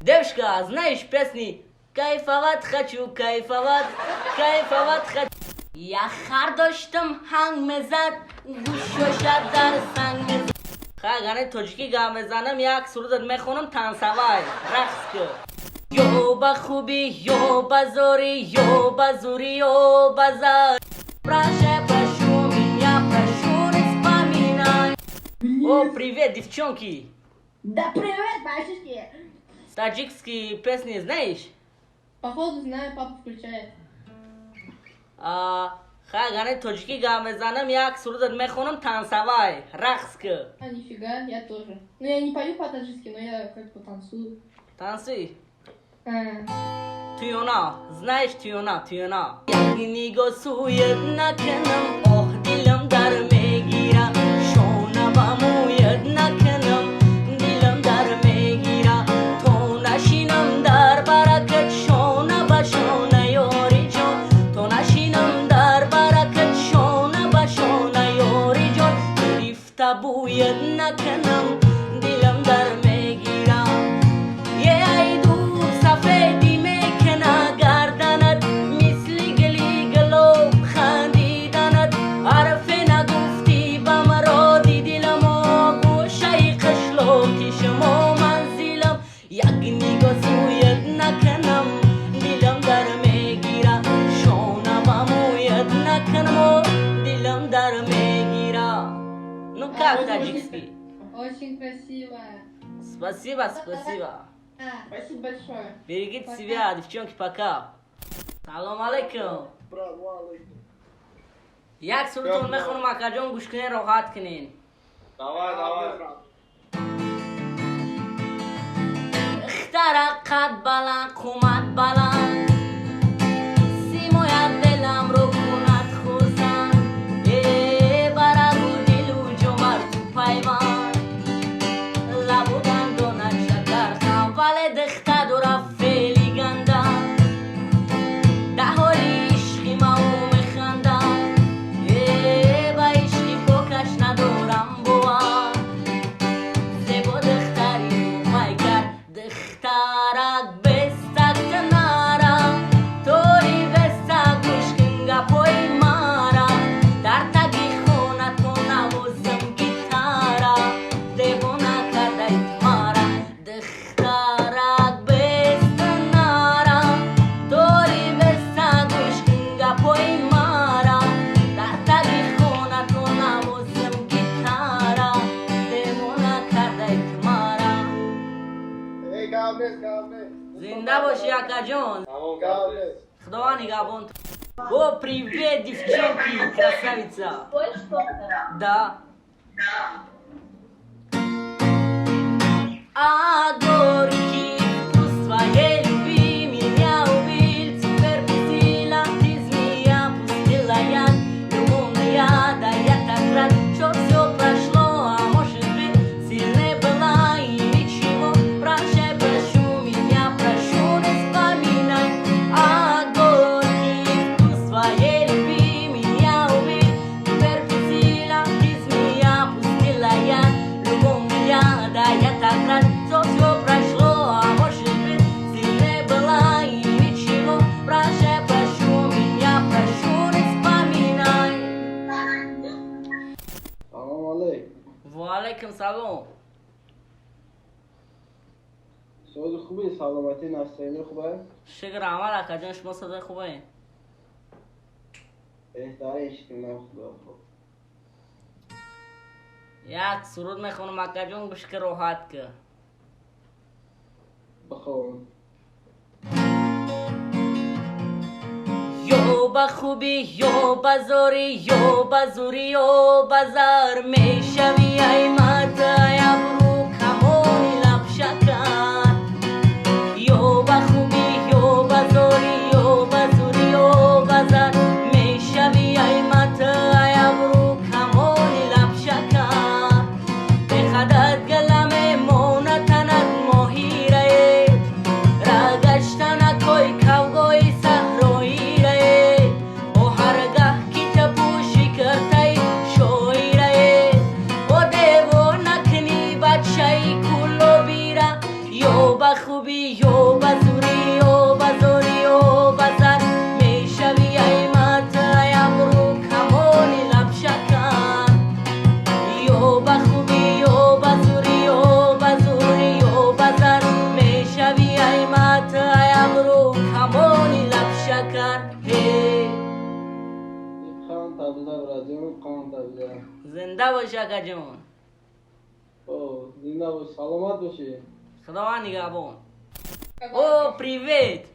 Девушка, знаешь песни кайфовать хочу, кайфовать, кайфовать хочу. Я хар доштم هنگ مزد گوشوشت در سنگ مزد خواهی توجیکی گاه مزنم یک سرودت میخونم تنسوای رقص که یو با خوبی یو با زوری یو با زوری یو با زار Прошу, прошу меня, прошу, не вспоминай. О, привет, девчонки. Да привет, мальчишки. Таджикские песни знаешь? Походу знаю, папа включает. خواهی توجیکی گاه مزنم یک سرودت میخونم تنسوای رقص که А, нифига, я тоже. Ну, я не пою по-таджикски, но я как-то танцую. Танцуй. А, Tuyona, знаешь Tuyona, Tuyona. Yakinigo suyet nakanam, oh dilim dar megira. Shona bamuyet nakanam, dilim dar megira. Tona shinam dar barakat, shona ba shona yori jon. Tona shinam dar barakat, shona ba shona yori jon. Rifta buyet nakanam, dilim dar megira. Yeah, I do safedi. Ну как, таджикский? очень красиво. Спасибо, спасибо. Спасибо большое. Берегите Пока. себя, девчонки, пока. Салам алейкум. Як суртон мехунам акаҷон гӯш кунен роҳат кунен. Давай. Ихтара қад баланд, қумат баланд. Симояд деламро кунад хурсанд. Барагу дилу ҷомар ту пайванд. Лабу дандонак шакар хам, вале дихта дура фели гандан. Даҳоли ишқи мау механдам. Ба ишқи покаш надорам бовар. Зебо дихтари умай кард. Дихтарак бестак танара. Тори бестак гӯшкин гапои мара. Дар таги хона то навозам гитара. Девона кардай мара. Дихтарак бестанара. Тори бестак гӯшкин гапои мара. Дар таги хона то навозам гитара. Девона кардай мара. Эй, Гавнес. Зинда боши акаҷон. Гавнес. Худова нигоҳбон. О, привет, девчонки, красавица. Хочешь что-то? Да. Огорки, вкус твоей любви меня убил. Теперь бесила ты змея, пустила яд, любовная, да я так рад, что все прошло, а может быть сильнее была и ничего. Прощай, прошу меня, прошу, не вспоминай. Огорки, вкус твоей любви меня убил. Теперь бесила ты змея, пустила яд, любовная, да я так рад, что все прошло, а может быть сильнее была и ничего. Прощай, прошу меня, прошу, не вспоминай. Салам алейк. وعلیکم سلام. صحت خوبی؟ سلامتی نفسانی خوبه؟ شکر عمل اکاجان شما صدای خوبه. بهترین شکل من خدا خوب. یک سرود میخونم اکاجان گوش که راحت که. بخون. یو با خوبی یو با زوری یو با زوری یو با زار میشوی ای مردای ابرو کمونی لب شکن. یو با خوبی یو با زوری یو با زوری یو با زار میشوی ای مردای ابرو کمونی لب شکن. بخدت گلم مونتنت ماهیره رگشتنک کوی کوگوی صحرایی او هرگاه کی تپوشی کرتی شویره او دیو نکنی بچ خوبی و بزوری و بزوری و بزر میشوی ای مت ای ابرو کمانی لب شکن و بخوبی و بزوری و بزوری و بزر میشوی ای مت ای ابرو کمانی لب شکن خان تابزه برادیم خان تابزه زنده باش اکا جون او زنده باش سلامت باشی خدا نگهبان او привет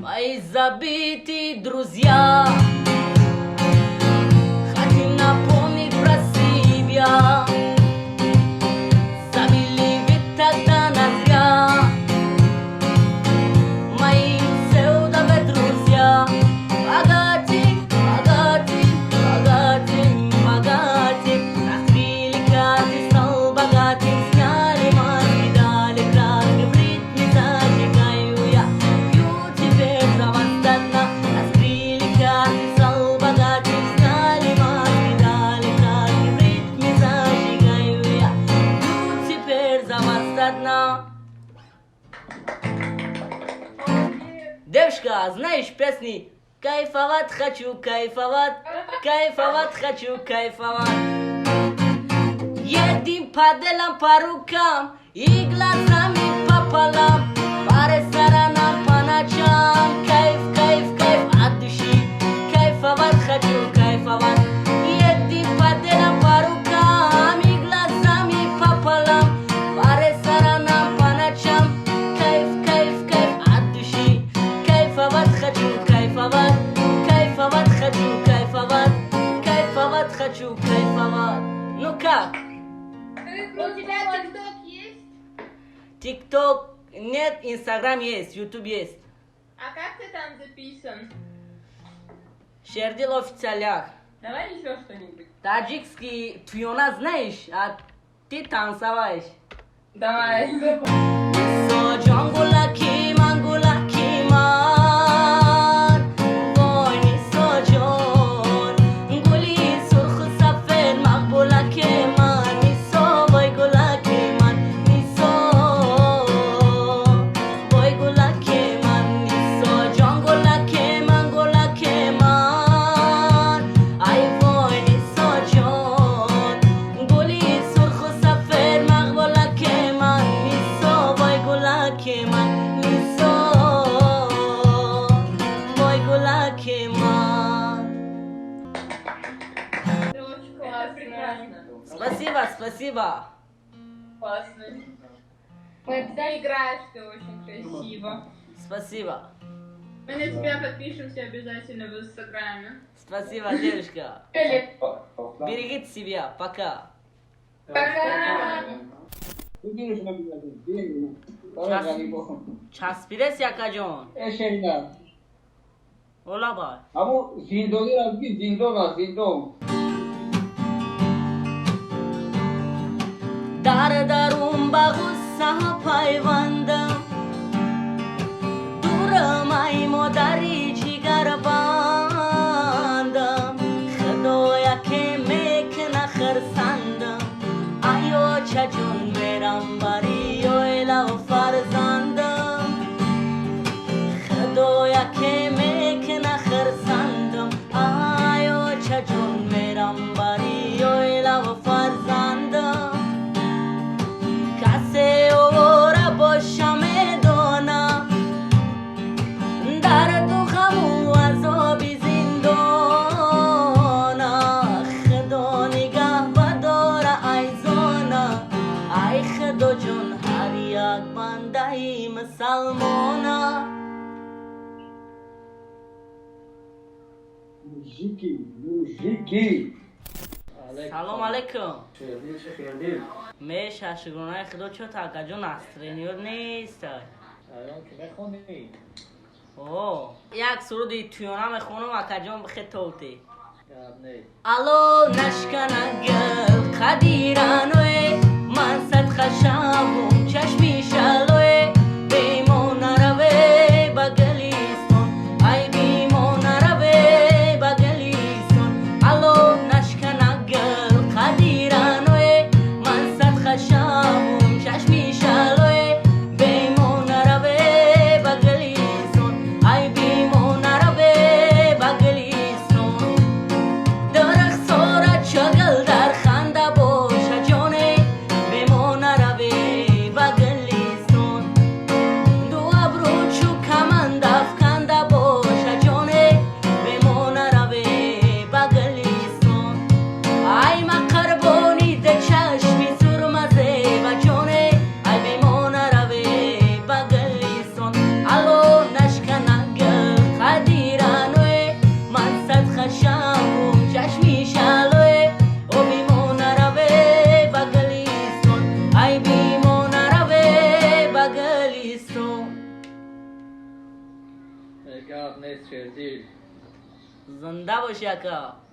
мои забитые друзья хотим напомнить про себя забили ведь тогда на зря мои псевдовые друзья богатые богатые богатые богатые раскрыли карты стал богатым сняли маски дали краски в ритме зажигаю я пью теперь за вас до дна раскрыли карты стал богатым сняли маски дали краски в ритме зажигаю я пью теперь за вас до дна. Девушка, знаешь песни? Кайфовать хочу, кайфовать, кайфовать хочу, кайфовать. Едем по делам, по рукам и глазами пополам, по ресторанам, по ночам. Кайф, кайф, кайф от души, кайфовать хочу, кайфовать. Едем по делам, по рукам и глазами пополам, по ресторанам, по ночам. Кайф, кайф, кайф от души, кайфовать хочу, кайфовать, кайфовать хочу, кайфовать, кайфовать хочу, кайфовать. Ну как? У тебя ТикТок есть? ТикТок нет, Инстаграм есть, Ютуб есть. А как ты там записан? Шердил официалях. Давай еще что-нибудь. Таджикский туйона знаешь, а ты танцеваешь. Давай. Sojon gulaki man gulaki man Voini sojon Guli surkh safed maqbulaki man Niso boy gulaki man Niso boy gulaki man Niso jon gulaki man Ay voini sojon Guli surkh safed maqbulaki man Niso boy gulaki man Niso boy gulaki man Ты очень классно. Спасибо, спасибо. Классно. Мы обязательно играешь, ты очень красиво. Спасибо. Мы на тебя подпишемся обязательно в Инстаграме. Спасибо, девушка. Берегите себя. Пока. Пока. چسبیده یکا جون اشینا اولا با همون زندگی را بگی زندان در درون با غصه پیوندم دورم ای مادری جگر بندم خدایا که میکنه خرسندم ایو چه جون میرم بری اویلا و فرزندم خدایا که میکنه خرسندم ایو چه جون میرم بری اویلا و فرزندم کسی او را باشم دانم در تو غم و عذاب زندانم خدا نگه بدار ای زانم ای خدا جون هر یک بنده ای مسلمانم موزیکی سلام علیکم شیردیل چه خیردیل میشه شگرانه خدا چه تا جون استرینیور نیست الان که بخونی اوه یک سرودی تویانه میخونم و کجان بخی توتی نه الو نشکنه گل قدیرانوی من صد خشمم چشمی شلوی بیمون روی بگلیستون ای بیمون روی بگلیستون الو نشکنه گل قدیرانوی من صد زنده باشی اکا.